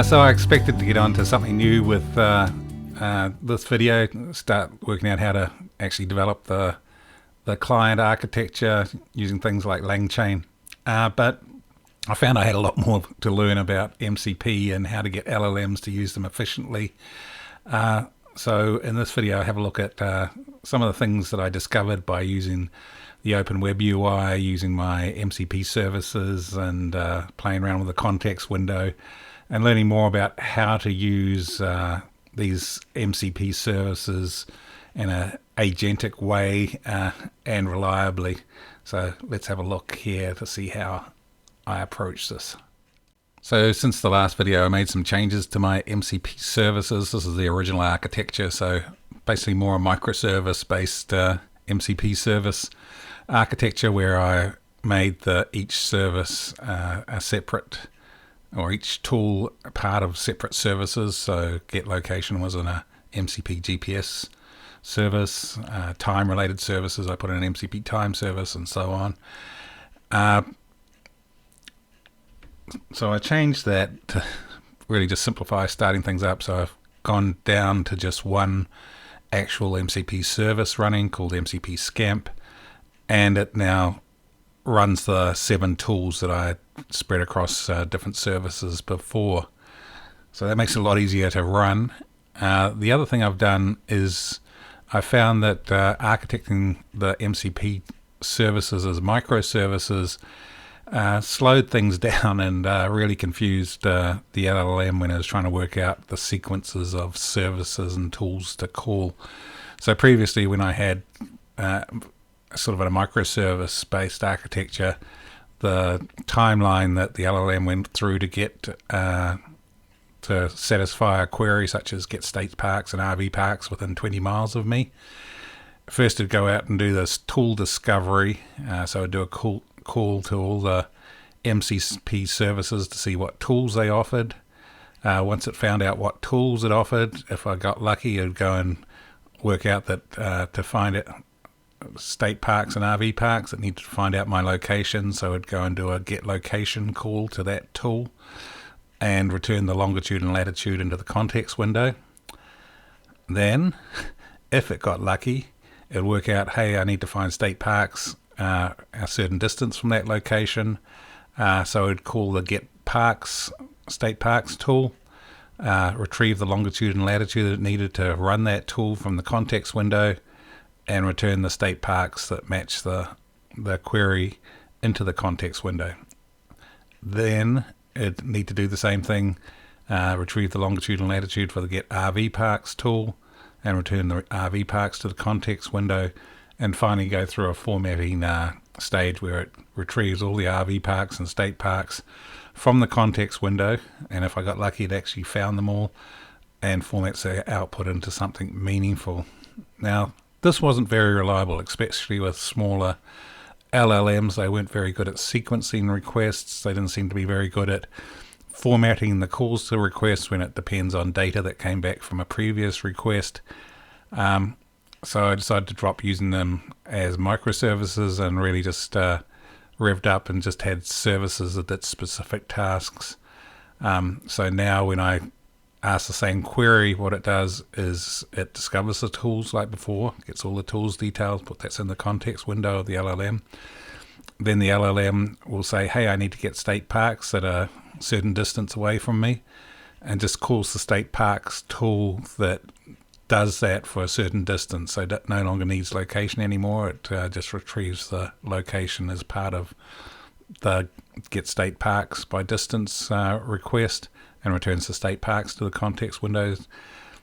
So I expected to get onto something new with this video, start working out how to actually develop the client architecture using things like LangChain. But I found I had a lot more to learn about MCP and how to get LLMs to use them efficiently. So in this video, I have a look at some of the things that I discovered by using the Open-WebUI, using my MCP services, and playing around with the context window, and learning more about how to use these MCP services in an agentic way and reliably. So let's have a look here to see how I approach this. So since the last video, I made some changes to my MCP services. This is the original architecture, so basically more a microservice based MCP service architecture, where I made each service a separate, or each tool a part of separate services. So get location was in a MCP GPS service, time related services I put in an MCP time service, and so on. So I changed that to really just simplify starting things up. So I've gone down to just one actual MCP service running called MCP Scamp, and it now runs the 7 tools that I spread across different services before. So that makes it a lot easier to run. The other thing I've done is I found that architecting the MCP services as microservices slowed things down and really confused the LLM when it was trying to work out the sequences of services and tools to call. So previously, when I had sort of a microservice based architecture, the timeline that the LLM went through to get to satisfy a query such as get state parks and RV parks within 20 miles of me, first it'd go out and do this tool discovery. So I'd do a call to all the MCP services to see what tools they offered. Once it found out what tools it offered, if I got lucky, it'd go and work out that to find it state parks and RV parks, it needed to find out my location, so it'd go and do a get location call to that tool and return the longitude and latitude into the context window. Then, if it got lucky, it'd work out, hey, I need to find state parks a certain distance from that location, so it'd call the get parks state parks tool, retrieve the longitude and latitude that it needed to run that tool from the context window, and return the state parks that match the query into the context window. Then it'd need to do the same thing, retrieve the longitude and latitude for the get RV parks tool and return the RV parks to the context window, and finally go through a formatting stage where it retrieves all the RV parks and state parks from the context window, and if I got lucky, it actually found them all and formats their output into something meaningful. Now, this wasn't very reliable, especially with smaller LLMs. They weren't very good at sequencing requests. They didn't seem to be very good at formatting the calls to requests when it depends on data that came back from a previous request. So I decided to drop using them as microservices and really just revved up and just had services that did specific tasks. So now when I ask the same query, what it does is it discovers the tools like before, gets all the tools details, put that in the context window of the LLM. Then the LLM will say, hey, I need to get state parks at a certain distance away from me, and just calls the state parks tool that does that for a certain distance. So that no longer needs location anymore. It just retrieves the location as part of the get state parks by distance request, and returns the state parks to the context windows.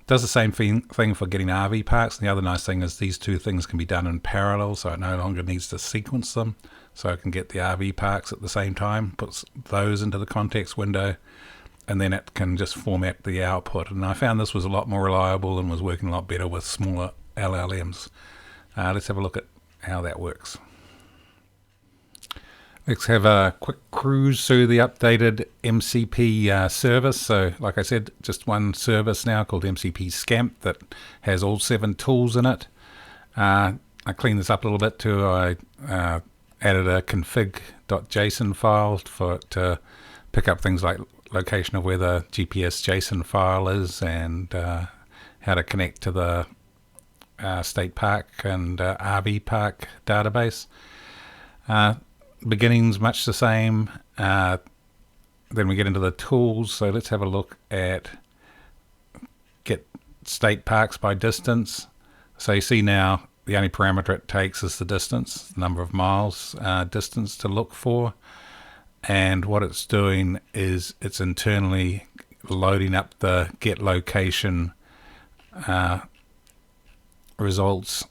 Does the same thing for getting RV parks. And the other nice thing is these two things can be done in parallel, so it no longer needs to sequence them. So it can get the RV parks at the same time, puts those into the context window, and then it can just format the output. And I found this was a lot more reliable and was working a lot better with smaller LLMs. Let's have a look at how that works. Let's have a quick cruise through the updated MCP service. So like I said, just one service now called MCP Scamp that has all 7 tools in it. I cleaned this up a little bit too. I added a config.json file for it to pick up things like location of where the GPS JSON file is, and how to connect to the state park and RV park database. Beginning's much the same. Then we get into the tools. So let's have a look at get state parks by distance. So you see now the only parameter it takes is the distance, the number of miles distance to look for. And what it's doing is it's internally loading up the get location results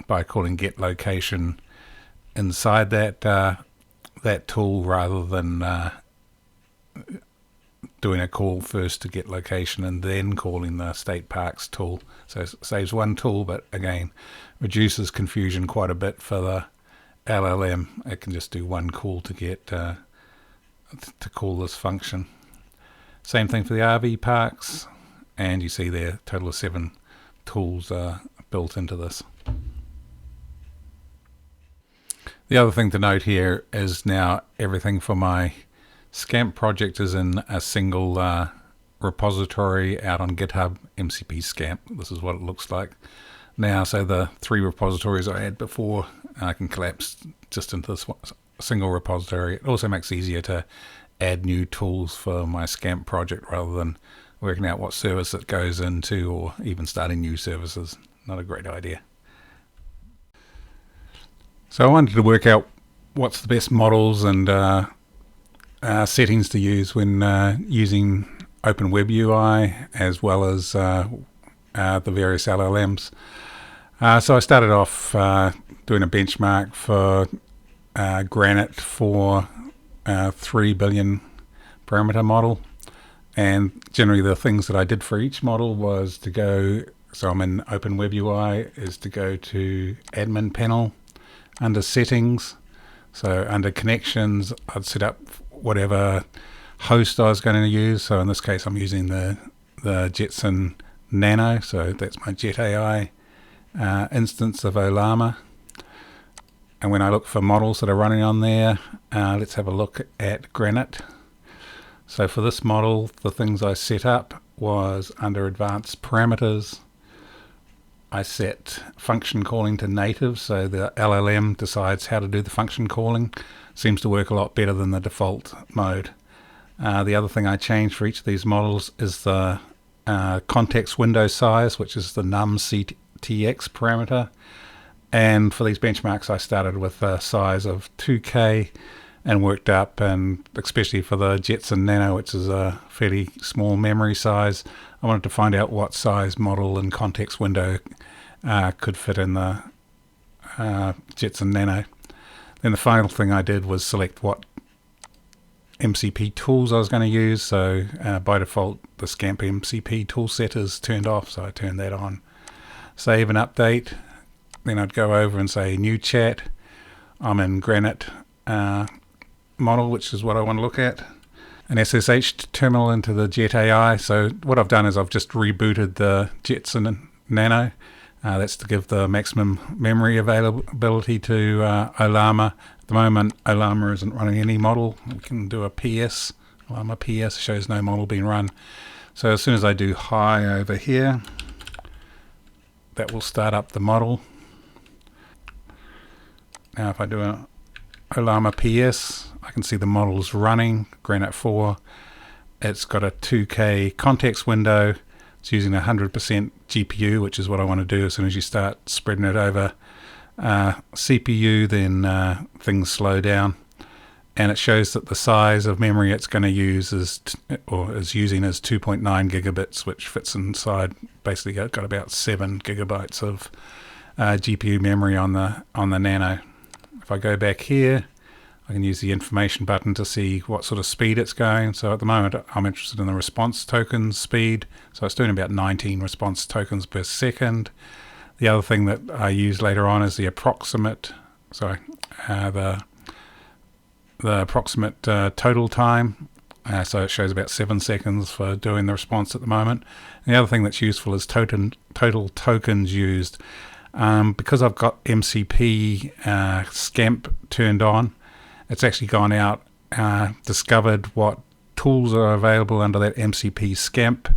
by calling get location inside that that tool, rather than doing a call first to get location and then calling the state parks tool. So it saves one tool, but again reduces confusion quite a bit for the LLM. It can just do one call to get to call this function. Same thing for the RV parks, and you see there a total of 7 tools are built into this. The other thing to note here is now everything for my Scamp project is in a single repository out on GitHub, MCP Scamp. This is what it looks like now. So the 3 repositories I had before, I can collapse just into this single repository. It also makes it easier to add new tools for my Scamp project rather than working out what service it goes into, or even starting new services. Not a great idea. So I wanted to work out what's the best models and settings to use when using Open-WebUI, as well as the various LLMs. So I started off doing a benchmark for Granite for 3 billion parameter model, and generally the things that I did for each model was to go, so I'm in Open-WebUI, is to go to admin panel under settings. So under connections, I'd set up whatever host I was going to use. So in this case, I'm using the Jetson Nano. So that's my Jet AI instance of Ollama. And when I look for models that are running on there, let's have a look at Granite. So for this model, the things I set up was under advanced parameters, I set function calling to native, so the LLM decides how to do the function calling. Seems to work a lot better than the default mode. The other thing I changed for each of these models is the context window size, which is the numCTX parameter. And for these benchmarks, I started with a size of 2K and worked up, and especially for the Jetson Nano, which is a fairly small memory size, I wanted to find out what size model and context window could fit in the Jetson Nano. Then the final thing I did was select what MCP tools I was going to use. So by default, the Scamp MCP toolset is turned off, so I turned that on. Save and update. Then I'd go over and say new chat. I'm in Granite model, which is what I want to look at. An SSH terminal into the Jet AI. So what I've done is I've just rebooted the Jetson Nano. That's to give the maximum memory availability to Ollama. At the moment, Ollama isn't running any model. We can do a PS. Ollama PS shows no model being run. So as soon as I do hi over here, that will start up the model. Now if I do a Ollama PS, I can see the model's running, Granite 4. It's got a 2K context window. It's using 100% GPU, which is what I want to do. As soon as you start spreading it over CPU, then things slow down. And it shows that the size of memory it's going to use is using is 2.9 gigabits, which fits inside. Basically, it's got about 7 gigabytes of GPU memory on the Nano. If I go back here, I can use the information button to see what sort of speed it's going. So at the moment, I'm interested in the response token speed. So it's doing about 19 response tokens per second. The other thing that I use later on is the approximate, the approximate total time. So it shows about 7 seconds for doing the response at the moment. And the other thing that's useful is total tokens used. Because I've got MCP Scamp turned on, it's actually gone out, discovered what tools that are available under that MCP Scamp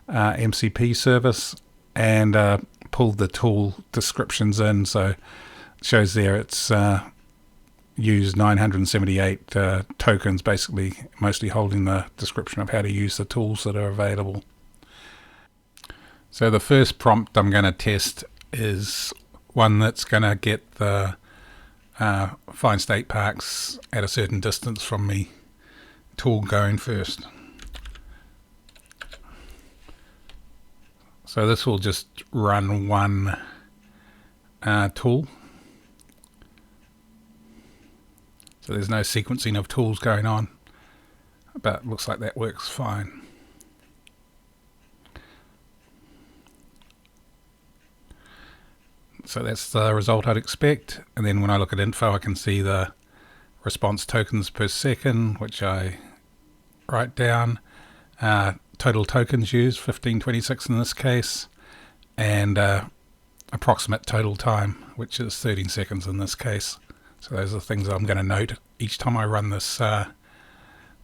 MCP service, and pulled the tool descriptions in. So it shows there it's used 978 tokens, basically mostly holding the description of how to use the tools that are available. So the first prompt I'm going to test is one that's going to get the find state parks at a certain distance from me tool going first. So this will just run one tool. So there's no sequencing of tools going on, but looks like that works fine. So that's the result I'd expect. And then when I look at info, I can see the response tokens per second, which I write down. Total tokens used, 1526 in this case, and approximate total time, which is 13 seconds in this case. So those are the things I'm going to note each time I run this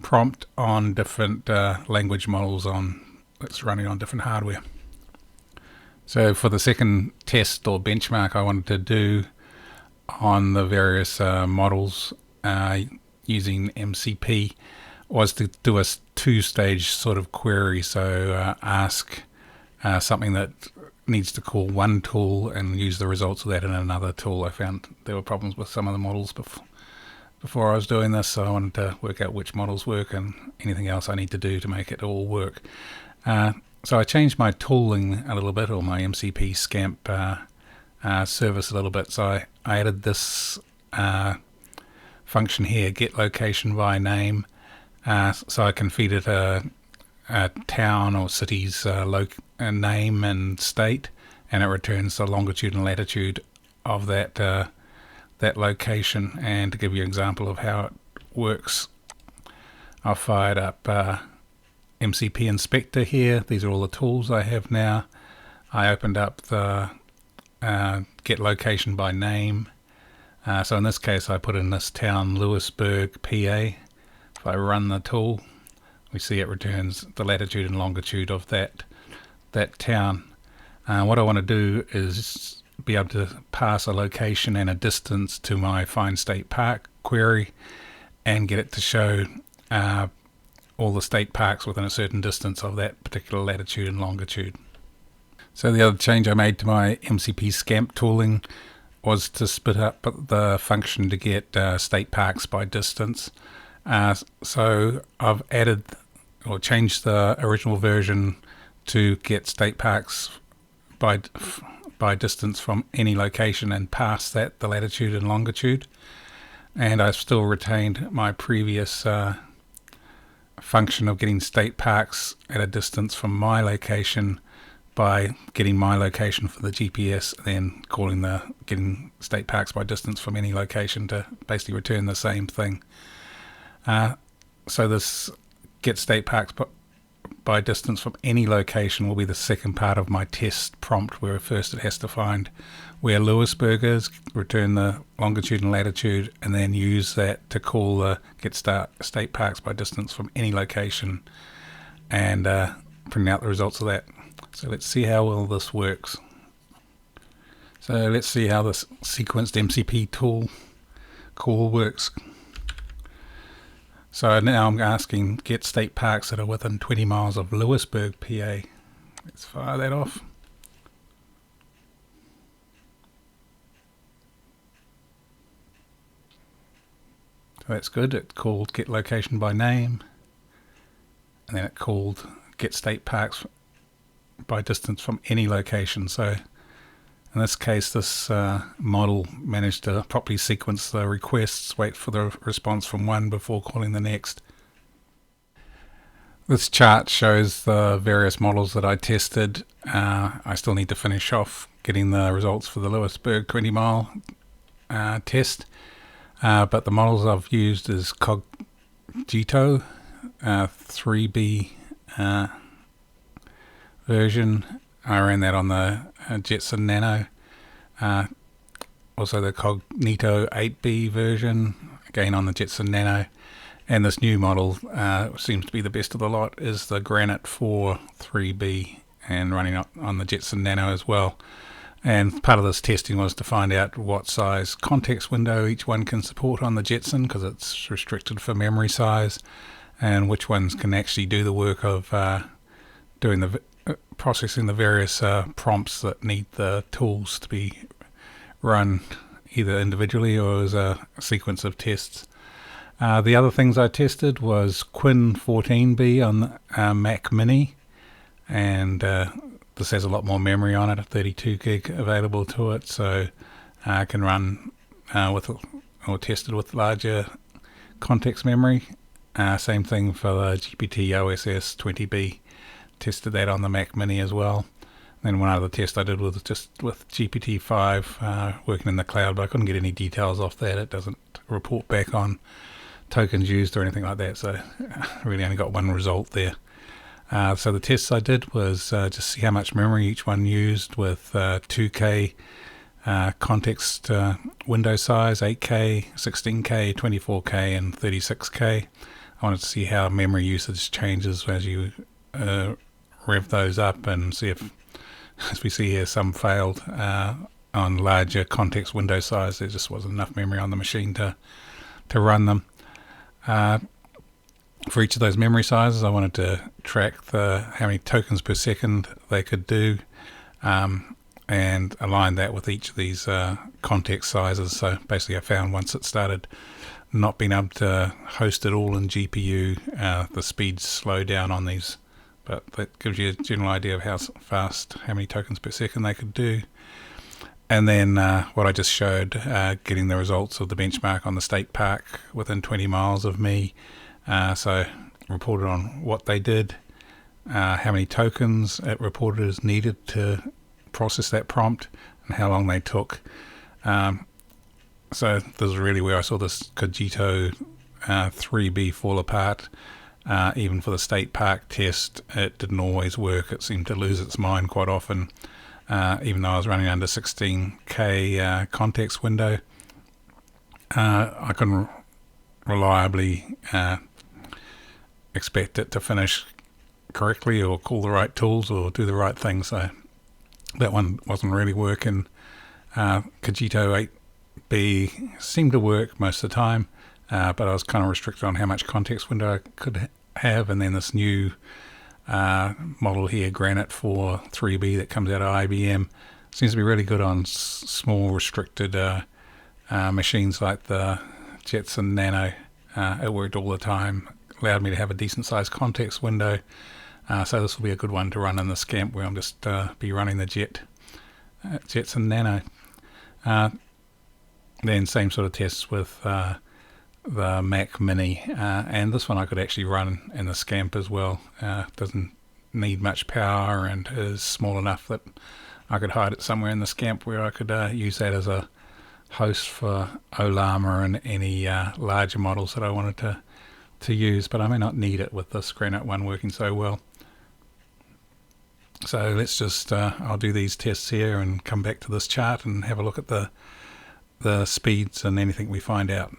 prompt on different language models that's running on different hardware. So for the second test or benchmark I wanted to do on the various models using MCP was to do a two-stage sort of query. So ask something that needs to call one tool and use the results of that in another tool. I found there were problems with some of the models before I was doing this, so I wanted to work out which models work and anything else I need to do to make it all work. So I changed my tooling a little bit, or my MCP Scamp service a little bit. So I added this function here, get location by name, so I can feed it a town or city's name and state, and it returns the longitude and latitude of that location. And to give you an example of how it works, I fired up MCP Inspector here. These are all the tools I have now. I opened up the get location by name. So in this case, I put in this town, Lewisburg, PA. If I run the tool, we see it returns the latitude and longitude of that town. What I want to do is be able to pass a location and a distance to my find state park query and get it to show all the state parks within a certain distance of that particular latitude and longitude. So the other change I made to my MCP Scamp tooling was to split up the function to get state parks by distance. So I've added or changed the original version to get state parks by distance from any location and pass that the latitude and longitude. And I've still retained my previous function of getting state parks at a distance from my location by getting my location for the GPS, then getting state parks by distance from any location to basically return the same thing. So this get state parks by distance from any location will be the second part of my test prompt, where first it has to find where Lewisburg is, return the longitude and latitude, and then use that to call the get state parks by distance from any location and print out the results of that. So let's see how well this works. So let's see how this sequenced MCP tool call works. So now I'm asking get state parks that are within 20 miles of Lewisburg, PA. Let's fire that off. So that's good. It called get location by name, and then it called get state parks by distance from any location. So in this case, this model managed to properly sequence the requests, wait for the response from one before calling the next. This chart shows the various models that I tested. I still need to finish off getting the results for the Lewisburg 20-mile test. But the models I've used is Cogito 3B version. I ran that on the Jetson Nano. Also the Cognito 8B version, again on the Jetson Nano. And this new model seems to be the best of the lot, is the Granite 4 3B, and running on the Jetson Nano as well. And part of this testing was to find out what size context window each one can support on the Jetson, because it's restricted for memory size, and which ones can actually do the work of doing the processing the various prompts that need the tools to be run either individually or as a sequence of tests. The other things I tested was Quinn 14B on the Mac Mini, and this has a lot more memory on it, 32 gig available to it, so I can run or tested with larger context memory. Same thing for the GPT OSS 20B, tested that on the Mac Mini as well. Then one other test I did was just with GPT-5 working in the cloud, but I couldn't get any details off that. It doesn't report back on tokens used or anything like that, so I really only got one result there. So the tests I did was just see how much memory each one used with 2K context window size, 8K, 16K, 24K and 36K. I wanted to see how memory usage changes as you rev those up, and see if, as we see here, some failed on larger context window size. There just wasn't enough memory on the machine to run them. For each of those memory sizes, I wanted to track how many tokens per second they could do, and align that with each of these context sizes. So basically I found once it started not being able to host it all in GPU, the speeds slow down on these. But that gives you a general idea of how fast, how many tokens per second they could do. And then what I just showed, getting the results of the benchmark on the state park within 20 miles of me. So reported on what they did, how many tokens it reported is needed to process that prompt, and how long they took. So this is really where I saw this Cogito 3B fall apart. Even for the state park test, it didn't always work. It seemed to lose its mind quite often, even though I was running under 16K context window. I couldn't reliably expect it to finish correctly or call the right tools or do the right thing, so that one wasn't really working. Cogito 8B seemed to work most of the time, but I was kind of restricted on how much context window I could have. And then this new model here, Granite 4 3B, that comes out of IBM, seems to be really good on small restricted machines like the Jetson Nano. It worked all the time, allowed me to have a decent sized context window. So this will be a good one to run in the Scamp, where I'm just be running the Jetson Nano. Then same sort of tests with the Mac Mini, and this one I could actually run in the Scamp as well. Doesn't need much power and is small enough that I could hide it somewhere in the Scamp where I could use that as a host for Ollama and any larger models that I wanted to use, but I may not need it with this Granite one working so well. So let's just I'll do these tests here and come back to this chart and have a look at the speeds and anything we find out.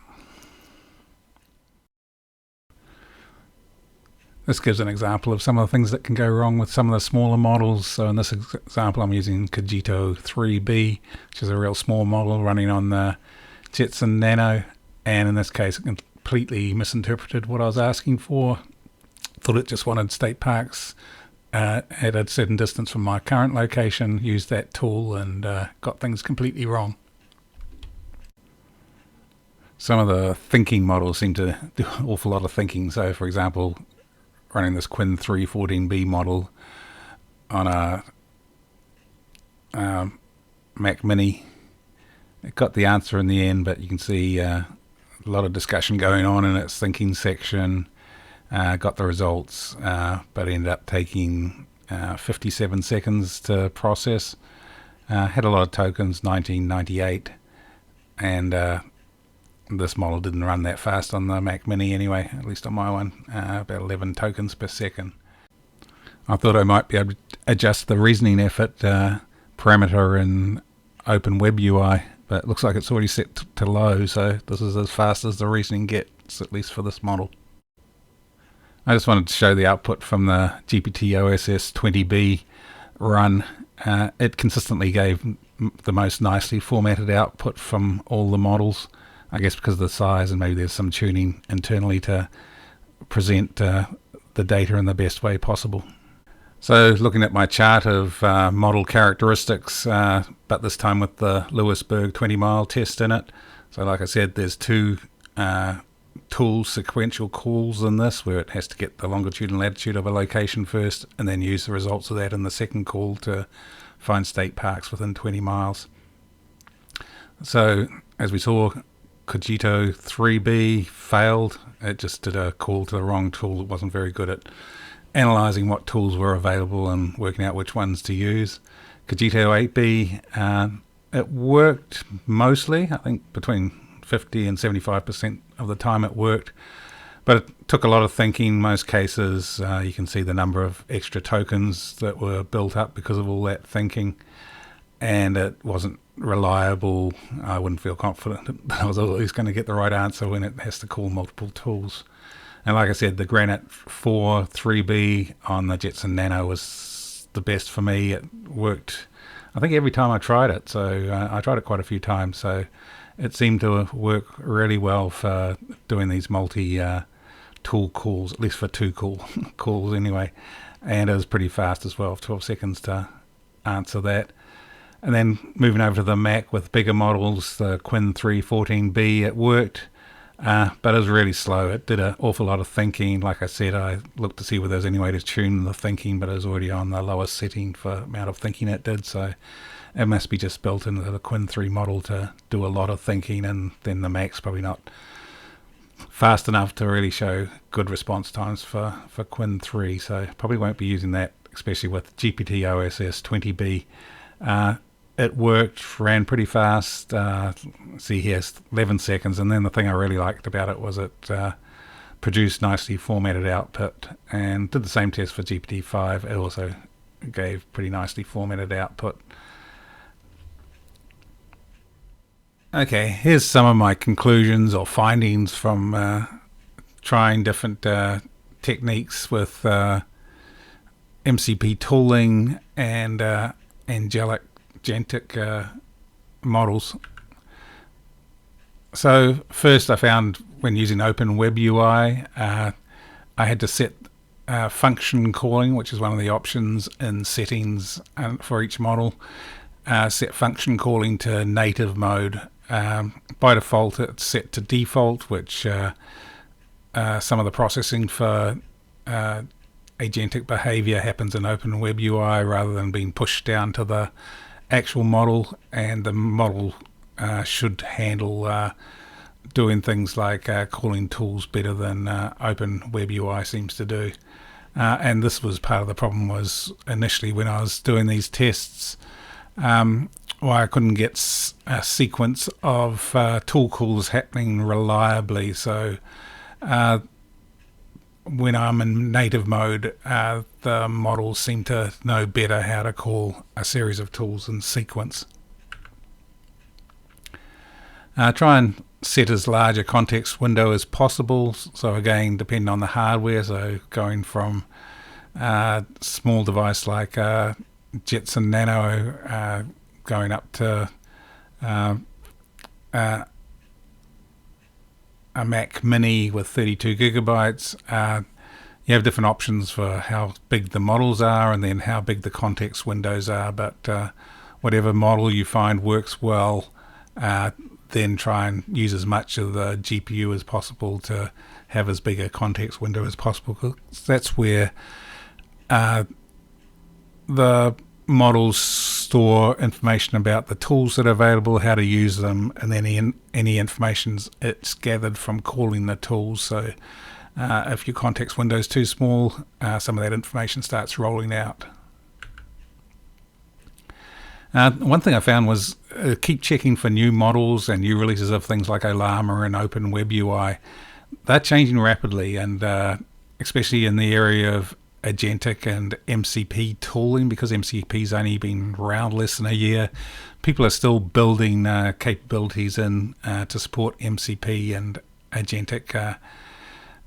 This gives an example of some of the things that can go wrong with some of the smaller models. So in this example I'm using Cogito 3B, which is a real small model running on the Jetson Nano, and in this case it completely misinterpreted what I was asking for. Thought it just wanted state parks at a certain distance from my current location, used that tool and got things completely wrong. Some of the thinking models seem to do an awful lot of thinking. So for example, running this Quinn 3 14B model on a Mac Mini, it got the answer in the end, but you can see a lot of discussion going on in its thinking section. Got the results, but ended up taking 57 seconds to process. Had a lot of tokens, 1998, and this model didn't run that fast on the Mac Mini anyway, at least on my one, about 11 tokens per second. I thought I might be able to adjust the reasoning effort parameter in Open-WebUI, but it looks like it's already set to low, so this is as fast as the reasoning gets, at least for this model. I just wanted to show the output from the GPT OSS 20B run. It consistently gave the most nicely formatted output from all the models, I guess because of the size, and maybe there's some tuning internally to present the data in the best way possible. So looking at my chart of model characteristics, but this time with the Lewisburg 20-mile test in it. So like I said, there's two tools, sequential calls in this, where it has to get the longitude and latitude of a location first and then use the results of that in the second call to find state parks within 20 miles. So as we saw, Cogito 3B failed. It just did a call to the wrong tool. It wasn't very good at analyzing what tools were available and working out which ones to use. Cogito 8B, it worked mostly, I think between 50 and 75% of the time it worked, but it took a lot of thinking. In most cases, you can see the number of extra tokens that were built up because of all that thinking, and it wasn't reliable. I wouldn't feel confident that I was always going to get the right answer when it has to call multiple tools. And like I said, the Granite 4 3B on the Jetson Nano was the best for me. It worked, I think, every time I tried it. So I tried it quite a few times. So it seemed to work really well for doing these multi-tool calls, at least for two calls anyway. And it was pretty fast as well, 12 seconds to answer that. And then moving over to the Mac with bigger models, the Quinn 314B, it worked. But it was really slow. It did an awful lot of thinking. Like I said, I looked to see whether there was any way to tune the thinking, but it was already on the lowest setting for the amount of thinking it did. So it must be just built into the Quinn 3 model to do a lot of thinking, and then the Mac's probably not fast enough to really show good response times for Quinn 3. So probably won't be using that, especially with GPT OSS 20B. It worked, ran pretty fast. See here, 11 seconds. And then the thing I really liked about it was it produced nicely formatted output, and did the same test for GPT-5. It also gave pretty nicely formatted output. Okay, here's some of my conclusions or findings from trying different techniques with MCP tooling and agentic models. So first, I found when using Open-WebUI, I had to set function calling, which is one of the options in settings for each model. Set function calling to native mode. By default, it's set to default, which some of the processing for agentic behavior happens in Open-WebUI rather than being pushed down to the actual model, and the model should handle doing things like calling tools better than Open-WebUI seems to do. And this was part of the problem, was initially when I was doing these tests, why I couldn't get a sequence of tool calls happening reliably. So when I'm in native mode, the models seem to know better how to call a series of tools in sequence. Try and set as large a context window as possible. So again, depending on the hardware, so going from a small device like Jetson Nano, going up to a Mac Mini with 32 gigabytes. You have different options for how big the models are and then how big the context windows are, but whatever model you find works well, then try and use as much of the GPU as possible to have as big a context window as possible, because that's where the models store information about the tools that are available, how to use them, and then any information it's gathered from calling the tools. So if your context window is too small, some of that information starts rolling out. One thing I found was keep checking for new models and new releases of things like Ollama and Open-WebUI. They're changing rapidly, and especially in the area of agentic and MCP tooling, because MCP's only been around less than a year. People are still building capabilities in to support MCP and agentic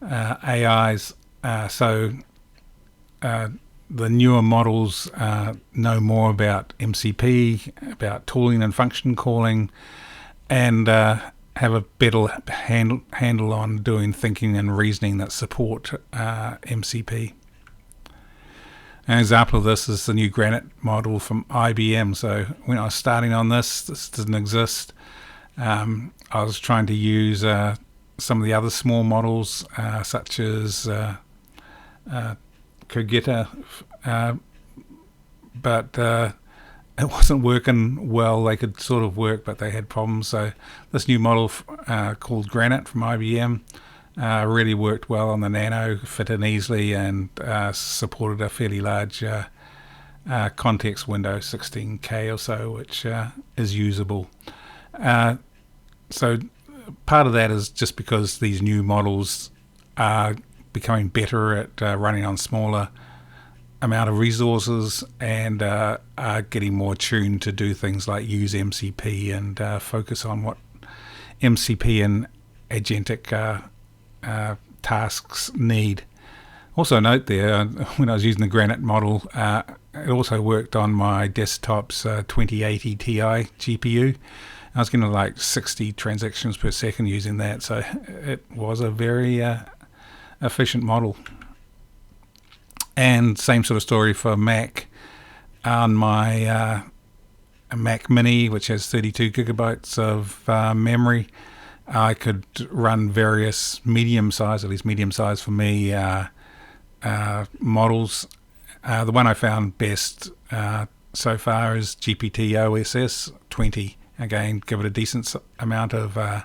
AIs. The newer models know more about MCP, about tooling and function calling, and have a better handle on doing thinking and reasoning that support MCP. An example of this is the new Granite model from IBM. So when I was starting on this didn't exist. I was trying to use some of the other small models, such as Kogita, but it wasn't working well. They could sort of work, but they had problems. So this new model called Granite from IBM really worked well on the Nano, fit in easily, and supported a fairly large context window, 16K or so, which is usable. So part of that is just because these new models are becoming better at running on smaller amount of resources and are getting more tuned to do things like use MCP and focus on what MCP and Agentic tasks need. Also note there, when I was using the Granite model, it also worked on my desktop's 2080 Ti GPU. I was getting like 60 transactions per second using that, so it was a very efficient model. And same sort of story for Mac. On my Mac Mini, which has 32 gigabytes of memory, I could run various medium-size, at least medium-size for me, models. The one I found best so far is GPT OSS 20. Again, give it a decent amount of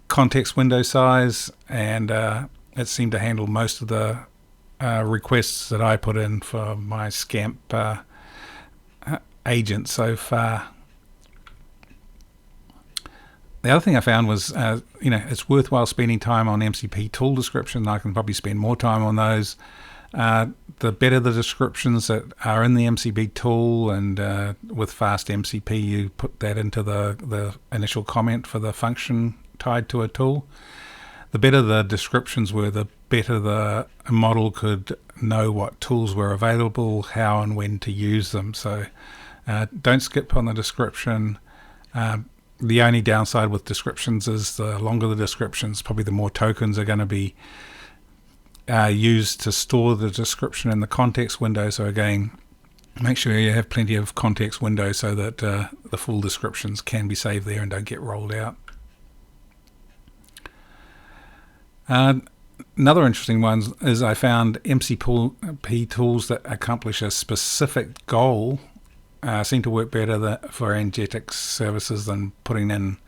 context window size, and it seemed to handle most of the requests that I put in for my Scamp agent so far. The other thing I found was, it's worthwhile spending time on MCP tool description. I can probably spend more time on those. The better the descriptions that are in the MCP tool, and with fast MCP, you put that into the initial comment for the function tied to a tool. The better the descriptions were, the better the model could know what tools were available, how and when to use them. So don't skip on the description. The only downside with descriptions is the longer the descriptions, probably the more tokens are going to be used to store the description in the context window. So again, make sure you have plenty of context windows so that the full descriptions can be saved there and don't get rolled out. Another interesting one is I found MCP tools that accomplish a specific goal seem to work better for Agentic services than putting in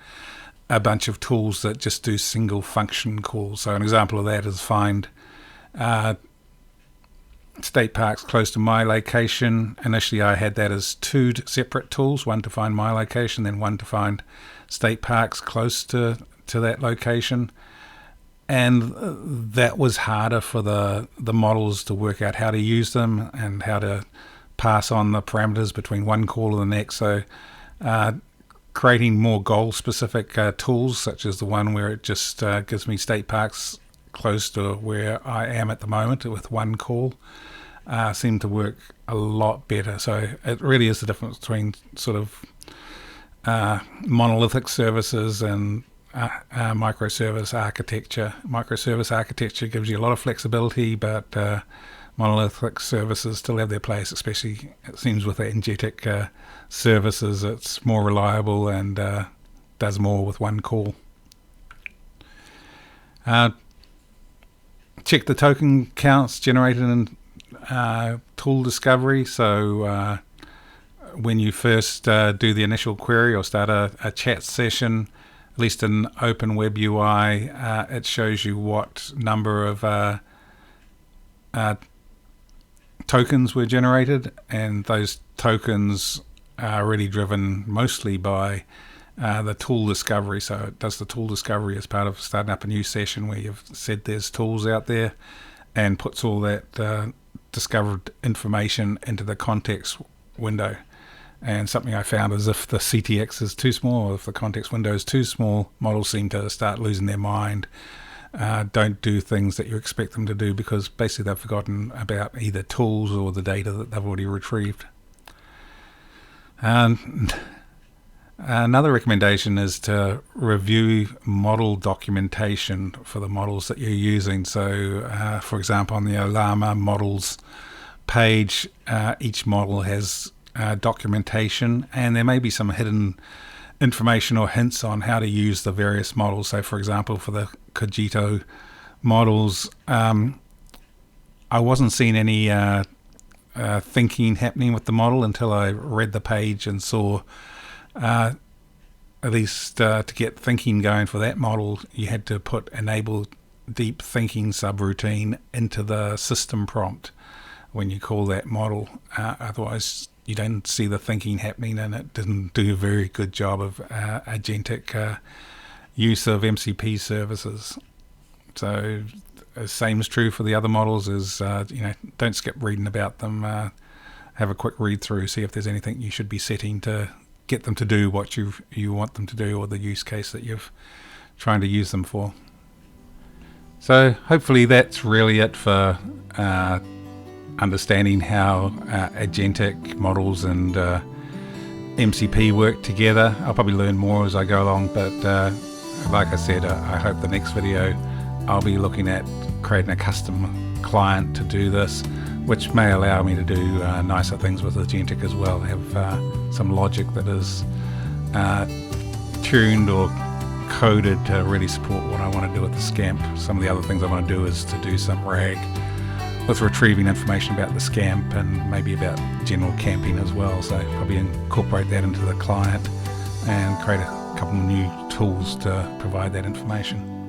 a bunch of tools that just do single function calls. So an example of that is find state parks close to my location. Initially I had that as two separate tools, one to find my location, then one to find state parks close to that location. And that was harder for the models to work out how to use them and how to pass on the parameters between one call and the next. So creating more goal-specific tools, such as the one where it just gives me state parks close to where I am at the moment with one call, seem to work a lot better. So it really is the difference between sort of monolithic services and microservice architecture. Microservice architecture gives you a lot of flexibility, but monolithic services still have their place, especially it seems with the Agentic services. It's more reliable and does more with one call. Check the token counts generated in tool discovery. So when you first do the initial query or start a chat session, at least in Open-WebUI, it shows you what number of tokens were generated, and those tokens are really driven mostly by the tool discovery. So it does the tool discovery as part of starting up a new session where you've said there's tools out there, and puts all that discovered information into the context window. And something I found is if the CTX is too small, or if the context window is too small, models seem to start losing their mind don't do things that you expect them to do because basically they've forgotten about either tools or the data that they've already retrieved. Another recommendation is to review model documentation for the models that you're using. So, for example, on the Ollama models page, each model has documentation, and there may be some hidden information or hints on how to use the various models. So, for example, for the Cogito models, I wasn't seeing any thinking happening with the model until I read the page and saw at least to get thinking going for that model, you had to put enable deep thinking subroutine into the system prompt when you call that model. Otherwise, you don't see the thinking happening, and it didn't do a very good job of agentic use of MCP services. So the same is true for the other models. Is don't skip reading about them. Have a quick read through, see if there's anything you should be setting to get them to do what you want them to do, or the use case that you're trying to use them for. So hopefully that's really it for understanding how agentic models and MCP work together. I'll probably learn more as I go along, but like I said, I hope the next video I'll be looking at creating a custom client to do this, which may allow me to do nicer things with agentic as well, have some logic that is tuned or coded to really support what I want to do with the Scamp. Some of the other things I want to do is to do some RAG with retrieving information about the Scamp and maybe about general camping as well. So probably incorporate that into the client and create a couple of new tools to provide that information.